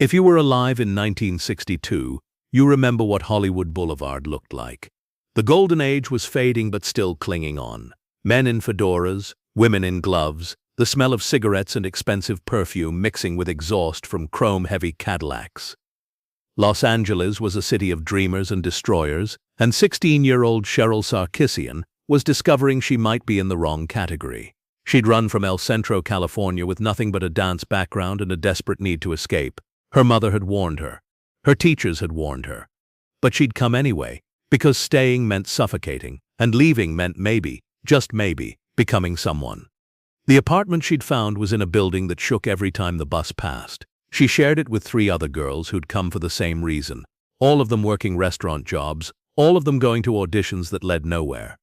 If you were alive in 1962, you remember what Hollywood Boulevard looked like. The golden age was fading but still clinging on. Men in fedoras, women in gloves, the smell of cigarettes and expensive perfume mixing with exhaust from chrome-heavy Cadillacs. Los Angeles was a city of dreamers and destroyers, and 16-year-old Cheryl Sarkisian was discovering she might be in the wrong category. She'd run from El Centro, California with nothing but a dance background and a desperate need to escape. Her mother had warned her. Her teachers had warned her. But she'd come anyway, because staying meant suffocating, and leaving meant maybe, just maybe, becoming someone. The apartment she'd found was in a building that shook every time the bus passed. She shared it with 3 other girls who'd come for the same reason, all of them working restaurant jobs, all of them going to auditions that led nowhere.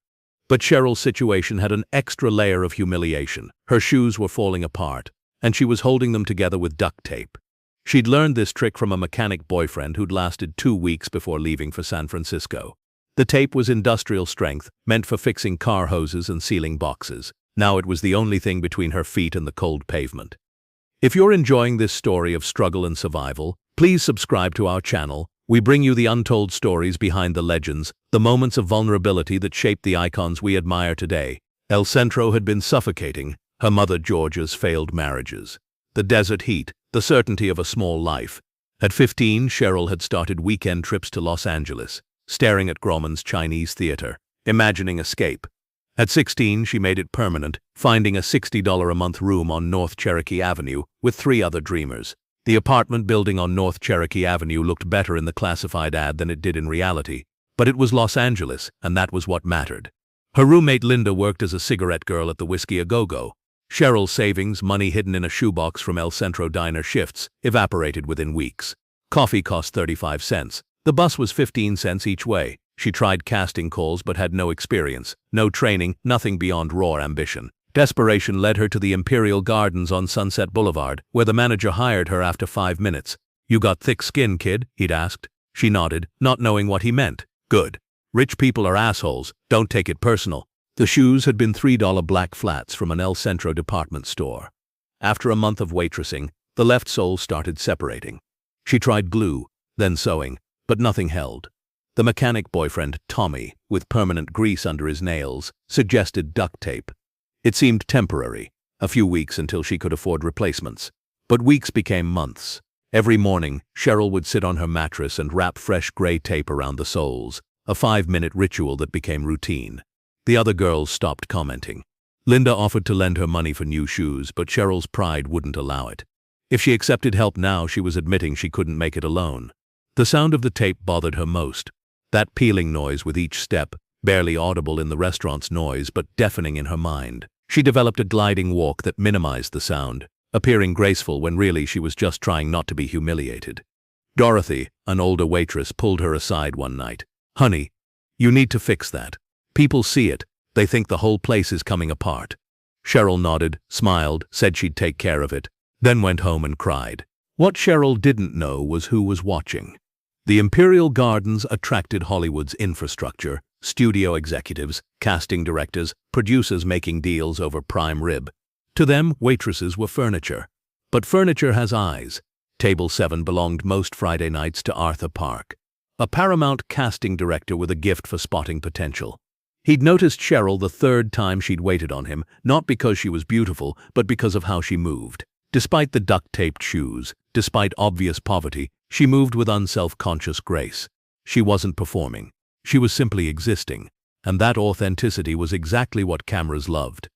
But Cheryl's situation had an extra layer of humiliation. Her shoes were falling apart, and she was holding them together with duct tape. She'd learned this trick from a mechanic boyfriend who'd lasted 2 weeks before leaving for San Francisco. The tape was industrial strength, meant for fixing car hoses and sealing boxes. Now it was the only thing between her feet and the cold pavement. If you're enjoying this story of struggle and survival, please subscribe to our channel. We bring you the untold stories behind the legends, the moments of vulnerability that shaped the icons we admire today. El Centro had been suffocating, her mother Georgia's failed marriages. The desert heat, the certainty of a small life. At 15, Cheryl had started weekend trips to Los Angeles, staring at Grauman's Chinese theater, imagining escape. At 16, she made it permanent, finding a $60 a month room on North Cherokee Avenue with 3 other dreamers. The apartment building on North Cherokee Avenue looked better in the classified ad than it did in reality, but it was Los Angeles, and that was what mattered. Her roommate Linda worked as a cigarette girl at the Whiskey A Go-Go. Cheryl's savings, money hidden in a shoebox from El Centro diner shifts, evaporated within weeks. Coffee cost 35 cents. The bus was 15 cents each way. She tried casting calls but had no experience, no training, nothing beyond raw ambition. Desperation led her to the Imperial Gardens on Sunset Boulevard, where the manager hired her after 5 minutes. "You got thick skin, kid?" he'd asked. She nodded, not knowing what he meant. "Good. Rich people are assholes. Don't take it personal." The shoes had been $3 black flats from an El Centro department store. After a month of waitressing, the left sole started separating. She tried glue, then sewing, but nothing held. The mechanic boyfriend, Tommy, with permanent grease under his nails, suggested duct tape. It seemed temporary, a few weeks until she could afford replacements. But weeks became months. Every morning, Cheryl would sit on her mattress and wrap fresh gray tape around the soles, a 5-minute ritual that became routine. The other girls stopped commenting. Linda offered to lend her money for new shoes, but Cheryl's pride wouldn't allow it. If she accepted help now, she was admitting she couldn't make it alone. The sound of the tape bothered her most. That peeling noise with each step, barely audible in the restaurant's noise but deafening in her mind. She developed a gliding walk that minimized the sound, appearing graceful when really she was just trying not to be humiliated. Dorothy, an older waitress, pulled her aside one night. "Honey, you need to fix that. People see it. They think the whole place is coming apart." Cheryl nodded, smiled, said she'd take care of it, then went home and cried. What Cheryl didn't know was who was watching. The Imperial Gardens attracted Hollywood's infrastructure, studio executives, casting directors, producers making deals over prime rib. To them, waitresses were furniture. But furniture has eyes. Table 7 belonged most Friday nights to Arthur Park, a Paramount casting director with a gift for spotting potential. He'd noticed Cheryl the 3rd time she'd waited on him, not because she was beautiful, but because of how she moved. Despite the duct-taped shoes, despite obvious poverty, she moved with unself-conscious grace. She wasn't performing. She was simply existing, and that authenticity was exactly what cameras loved.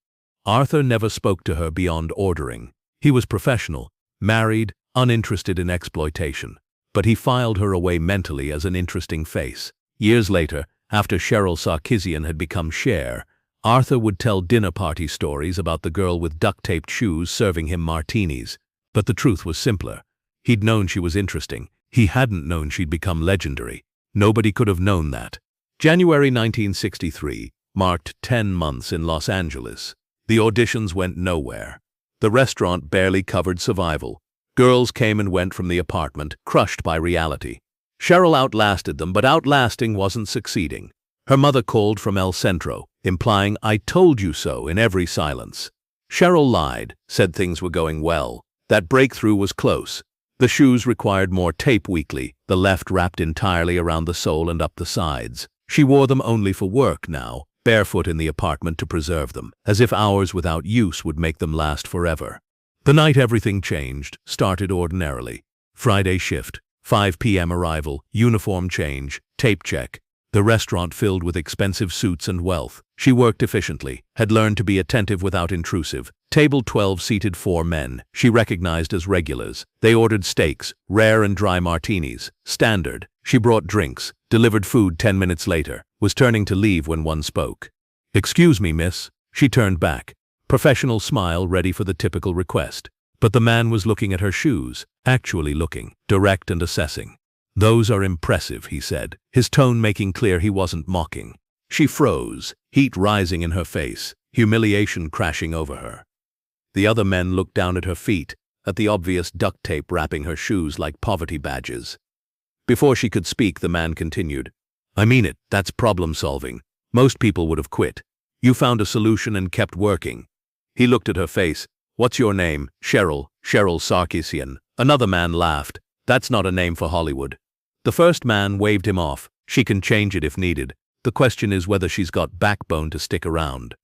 Arthur never spoke to her beyond ordering. He was professional, married, uninterested in exploitation, but he filed her away mentally as an interesting face. Years later, after Cheryl Sarkisian had become Cher, Arthur would tell dinner party stories about the girl with duct-taped shoes serving him martinis. But the truth was simpler. He'd known she was interesting. He hadn't known she'd become legendary. Nobody could have known that. January 1963 marked 10 months in Los Angeles. The auditions went nowhere. The restaurant barely covered survival. Girls came and went from the apartment, crushed by reality. Cheryl outlasted them, but outlasting wasn't succeeding. Her mother called from El Centro, implying "I told you so" in every silence. Cheryl lied, said things were going well. That breakthrough was close. The shoes required more tape weekly, the left wrapped entirely around the sole and up the sides. She wore them only for work now, barefoot in the apartment to preserve them, as if hours without use would make them last forever. The night everything changed, started ordinarily. Friday shift, 5 p.m. arrival, uniform change, tape check. The restaurant filled with expensive suits and wealth. She worked efficiently, had learned to be attentive without intrusive. Table 12 seated 4 men, she recognized as regulars. They ordered steaks, rare and dry martinis, standard. She brought drinks, delivered food 10 minutes later, was turning to leave when one spoke. "Excuse me, miss." She turned back. Professional smile ready for the typical request. But the man was looking at her shoes, actually looking, direct and assessing. "Those are impressive," he said, his tone making clear he wasn't mocking. She froze, heat rising in her face, humiliation crashing over her. The other men looked down at her feet, at the obvious duct tape wrapping her shoes like poverty badges. Before she could speak, the man continued, "I mean it, that's problem solving. Most people would have quit. You found a solution and kept working." He looked at her face. "What's your name?" "Cheryl Sarkisian." Another man laughed. "That's not a name for Hollywood." The first man waved him off. "She can change it if needed. The question is whether she's got backbone to stick around."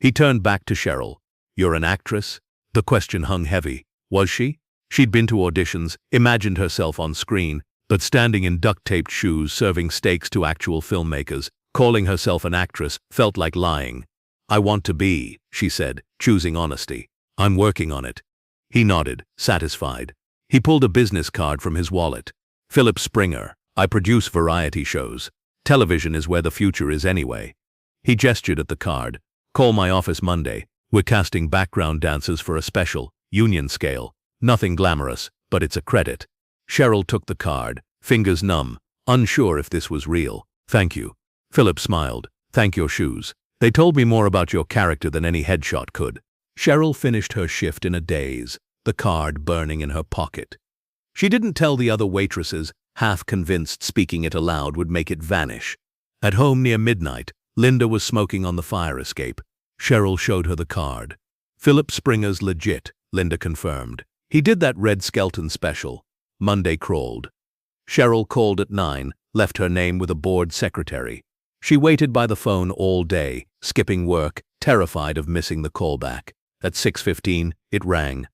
He turned back to Cheryl. "You're an actress?" The question hung heavy. Was she? She'd been to auditions, imagined herself on screen, but standing in duct-taped shoes serving steaks to actual filmmakers, calling herself an actress, felt like lying. "I want to be," she said, choosing honesty. "I'm working on it." He nodded, satisfied. He pulled a business card from his wallet. "Philip Springer. I produce variety shows. Television is where the future is anyway." He gestured at the card. "Call my office Monday. We're casting background dancers for a special, union scale. Nothing glamorous, but it's a credit." Cheryl took the card, fingers numb, unsure if this was real. "Thank you." Philip smiled. "Thank your shoes. They told me more about your character than any headshot could." Cheryl finished her shift in a daze, the card burning in her pocket. She didn't tell the other waitresses, half convinced speaking it aloud would make it vanish. At home near midnight, Linda was smoking on the fire escape. Cheryl showed her the card. "Philip Springer's legit," Linda confirmed. "He did that Red Skelton special." Monday crawled. Cheryl called at 9, left her name with a bored secretary. She waited by the phone all day, skipping work, terrified of missing the callback. At 6:15, it rang.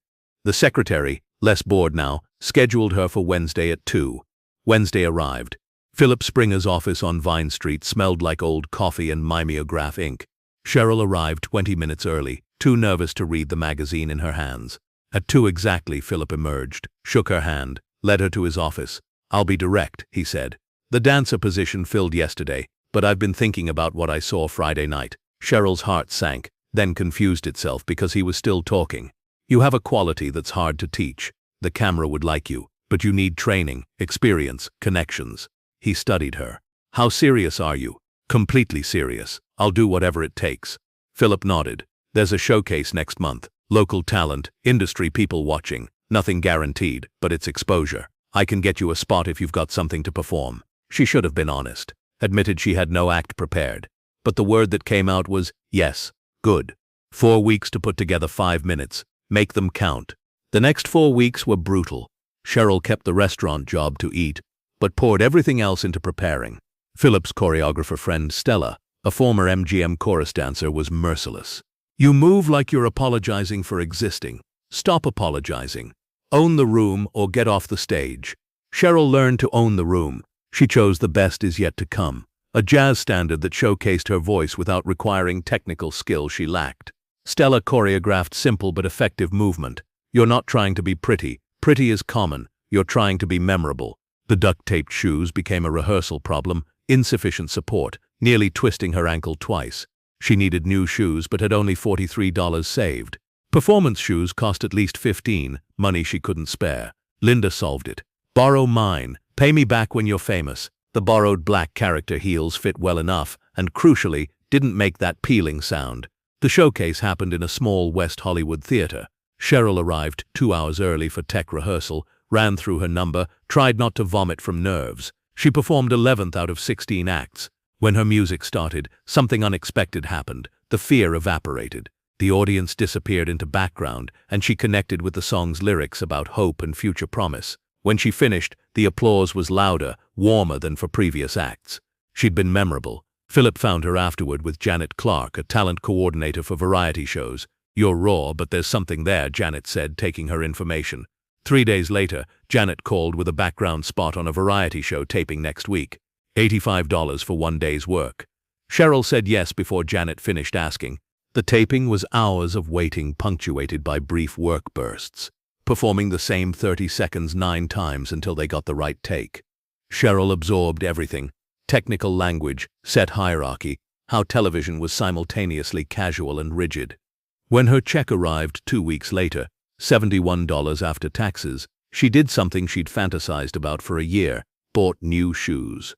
The secretary, less bored now, scheduled her for Wednesday at 2. Wednesday arrived. Philip Springer's office on Vine Street smelled like old coffee and mimeograph ink. Cheryl arrived 20 minutes early, too nervous to read the magazine in her hands. At 2 exactly, Philip emerged, shook her hand, led her to his office. "I'll be direct," he said. "The dancer position filled yesterday, but I've been thinking about what I saw Friday night." Cheryl's heart sank, then confused itself because he was still talking. "You have a quality that's hard to teach. The camera would like you, but you need training, experience, connections." He studied her. "How serious are you?" "Completely serious. I'll do whatever it takes." Philip nodded. "There's a showcase next month. Local talent, industry people watching. Nothing guaranteed, but it's exposure. I can get you a spot if you've got something to perform." She should have been honest. Admitted she had no act prepared. But the word that came out was, yes, good. 4 weeks to put together 5 minutes. Make them count. The next 4 weeks were brutal. Cheryl kept the restaurant job to eat, but poured everything else into preparing. Philip's choreographer friend Stella, a former MGM chorus dancer, was merciless. "You move like you're apologizing for existing. Stop apologizing. Own the room or get off the stage." Cheryl learned to own the room. She chose The Best Is Yet to Come, a jazz standard that showcased her voice without requiring technical skill she lacked. Stella choreographed simple but effective movement. "You're not trying to be pretty. Pretty is common. You're trying to be memorable." The duct-taped shoes became a rehearsal problem, insufficient support, nearly twisting her ankle twice. She needed new shoes but had only $43 saved. Performance shoes cost at least $15, money she couldn't spare. Linda solved it. "Borrow mine. Pay me back when you're famous." The borrowed black character heels fit well enough and, crucially, didn't make that peeling sound. The showcase happened in a small West Hollywood theater. Cheryl arrived 2 hours early for tech rehearsal, ran through her number, tried not to vomit from nerves. She performed 11th out of 16 acts. When her music started, something unexpected happened. The fear evaporated. The audience disappeared into background, and she connected with the song's lyrics about hope and future promise. When she finished, the applause was louder, warmer than for previous acts. She'd been memorable. Philip found her afterward with Janet Clark, a talent coordinator for variety shows. "You're raw, but there's something there," Janet said, taking her information. 3 days later, Janet called with a background spot on a variety show taping next week. $85 for 1 day's work. Cheryl said yes before Janet finished asking. The taping was hours of waiting punctuated by brief work bursts, performing the same 30 seconds 9 times until they got the right take. Cheryl absorbed everything: technical language, set hierarchy, how television was simultaneously casual and rigid. When her check arrived 2 weeks later, $71 after taxes, she did something she'd fantasized about for a year: bought new shoes.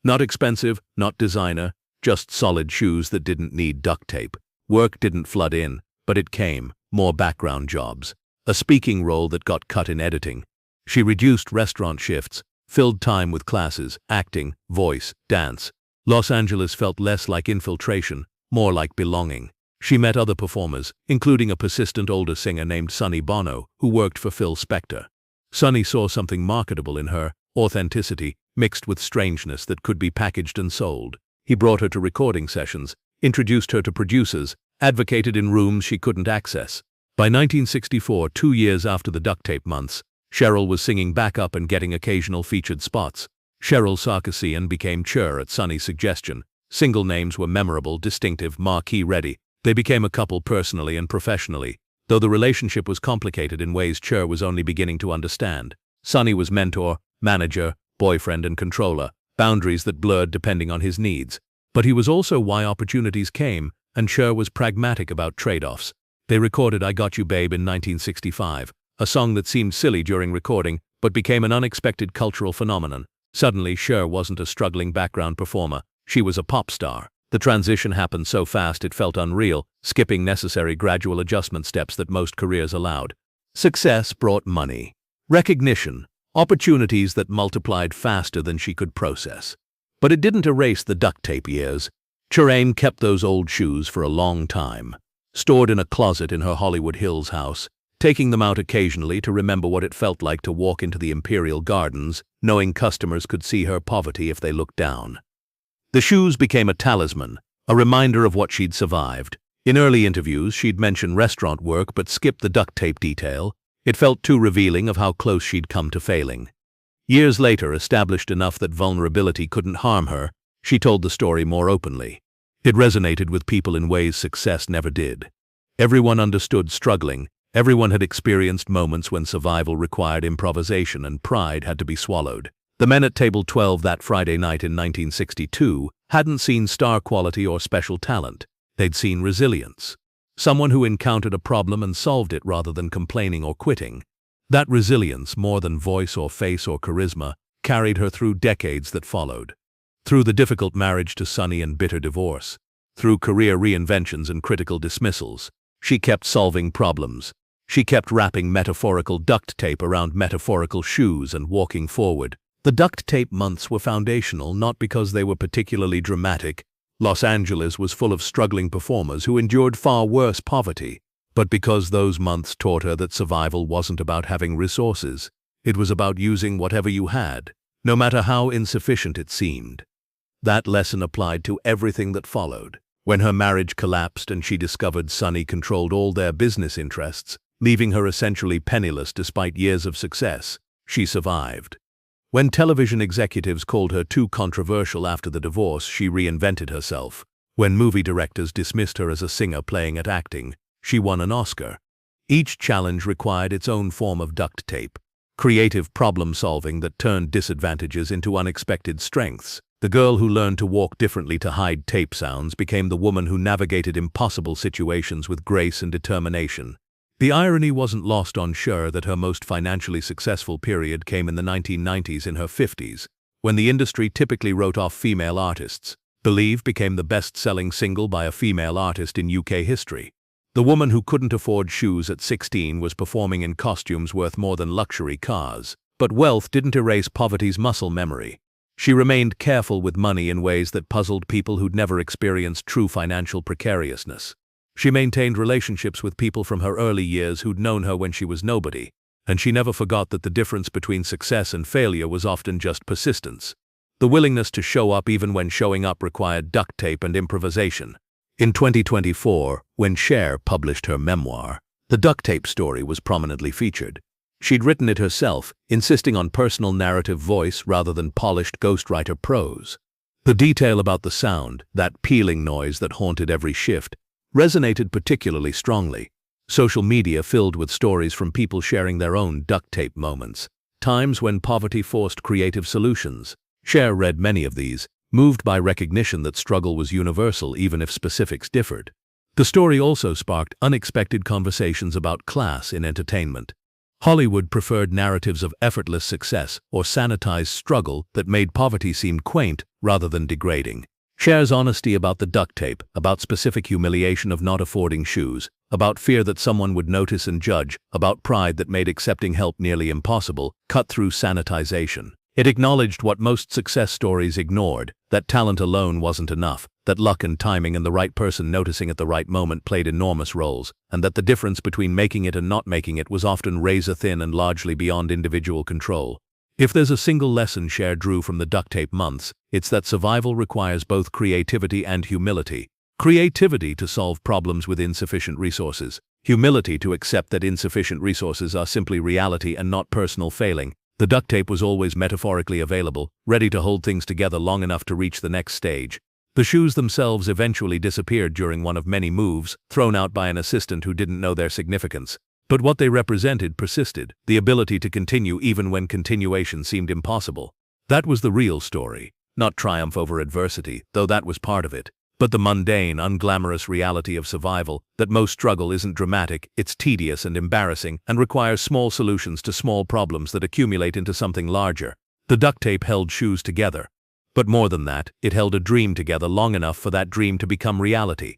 Not expensive, not designer, just solid shoes that didn't need duct tape. Work didn't flood in, but it came: more background jobs, a speaking role that got cut in editing. She reduced restaurant shifts, filled time with classes, acting, voice, dance. Los Angeles felt less like infiltration, more like belonging. She met other performers, including a persistent older singer named Sonny Bono, who worked for Phil Spector. Sonny saw something marketable in her: authenticity, mixed with strangeness that could be packaged and sold. He brought her to recording sessions, introduced her to producers, advocated in rooms she couldn't access. By 1964, 2 years after the duct tape months, Cheryl was singing backup and getting occasional featured spots. Cheryl Sarkisian became Cher at Sonny's suggestion. Single names were memorable, distinctive, marquee-ready. They became a couple personally and professionally, though the relationship was complicated in ways Cher was only beginning to understand. Sonny was mentor, manager, boyfriend, and controller, boundaries that blurred depending on his needs. But he was also why opportunities came, and Cher was pragmatic about trade-offs. They recorded "I Got You Babe" in 1965, a song that seemed silly during recording, but became an unexpected cultural phenomenon. Suddenly, Cher wasn't a struggling background performer, she was a pop star. The transition happened so fast it felt unreal, skipping necessary gradual adjustment steps that most careers allowed. Success brought money, recognition, opportunities that multiplied faster than she could process. But it didn't erase the duct tape years. Cher kept those old shoes for a long time, stored in a closet in her Hollywood Hills house, taking them out occasionally to remember what it felt like to walk into the Imperial Gardens, knowing customers could see her poverty if they looked down. The shoes became a talisman, a reminder of what she'd survived. In early interviews, she'd mention restaurant work but skipped the duct tape detail. It felt too revealing of how close she'd come to failing. Years later, established enough that vulnerability couldn't harm her, she told the story more openly. It resonated with people in ways success never did. Everyone understood struggling. Everyone had experienced moments when survival required improvisation and pride had to be swallowed. The men at Table 12 that Friday night in 1962 hadn't seen star quality or special talent. They'd seen resilience. Someone who encountered a problem and solved it rather than complaining or quitting. That resilience, more than voice or face or charisma, carried her through decades that followed. Through the difficult marriage to Sonny and bitter divorce. Through career reinventions and critical dismissals. She kept solving problems. She kept wrapping metaphorical duct tape around metaphorical shoes and walking forward. The duct tape months were foundational not because they were particularly dramatic. Los Angeles was full of struggling performers who endured far worse poverty, but because those months taught her that survival wasn't about having resources. It was about using whatever you had, no matter how insufficient it seemed. That lesson applied to everything that followed. When her marriage collapsed and she discovered Sonny controlled all their business interests, leaving her essentially penniless despite years of success, she survived. When television executives called her too controversial after the divorce, she reinvented herself. When movie directors dismissed her as a singer playing at acting, she won an Oscar. Each challenge required its own form of duct tape, creative problem-solving that turned disadvantages into unexpected strengths. The girl who learned to walk differently to hide tape sounds became the woman who navigated impossible situations with grace and determination. The irony wasn't lost on Cher that her most financially successful period came in the 1990s in her 50s, when the industry typically wrote off female artists. Believe became the best-selling single by a female artist in UK history. The woman who couldn't afford shoes at 16 was performing in costumes worth more than luxury cars. But wealth didn't erase poverty's muscle memory. She remained careful with money in ways that puzzled people who'd never experienced true financial precariousness. She maintained relationships with people from her early years who'd known her when she was nobody, and she never forgot that the difference between success and failure was often just persistence. The willingness to show up even when showing up required duct tape and improvisation. In 2024, when Cher published her memoir, the duct tape story was prominently featured. She'd written it herself, insisting on personal narrative voice rather than polished ghostwriter prose. The detail about the sound, that peeling noise that haunted every shift, resonated particularly strongly. Social media filled with stories from people sharing their own duct tape moments, times when poverty forced creative solutions. Cher read many of these, moved by recognition that struggle was universal even if specifics differed. The story also sparked unexpected conversations about class in entertainment. Hollywood preferred narratives of effortless success or sanitized struggle that made poverty seem quaint rather than degrading. Cher's honesty about the duct tape, about specific humiliation of not affording shoes, about fear that someone would notice and judge, about pride that made accepting help nearly impossible, cut through sanitization. It acknowledged what most success stories ignored, that talent alone wasn't enough, that luck and timing and the right person noticing at the right moment played enormous roles, and that the difference between making it and not making it was often razor-thin and largely beyond individual control. If there's a single lesson Cher drew from the duct tape months, it's that survival requires both creativity and humility. Creativity to solve problems with insufficient resources. Humility to accept that insufficient resources are simply reality and not personal failing. The duct tape was always metaphorically available, ready to hold things together long enough to reach the next stage. The shoes themselves eventually disappeared during one of many moves, thrown out by an assistant who didn't know their significance. But what they represented persisted, the ability to continue even when continuation seemed impossible. That was the real story, not triumph over adversity, though that was part of it, but the mundane, unglamorous reality of survival, that most struggle isn't dramatic, it's tedious and embarrassing, and requires small solutions to small problems that accumulate into something larger. The duct tape held shoes together. But more than that, it held a dream together long enough for that dream to become reality.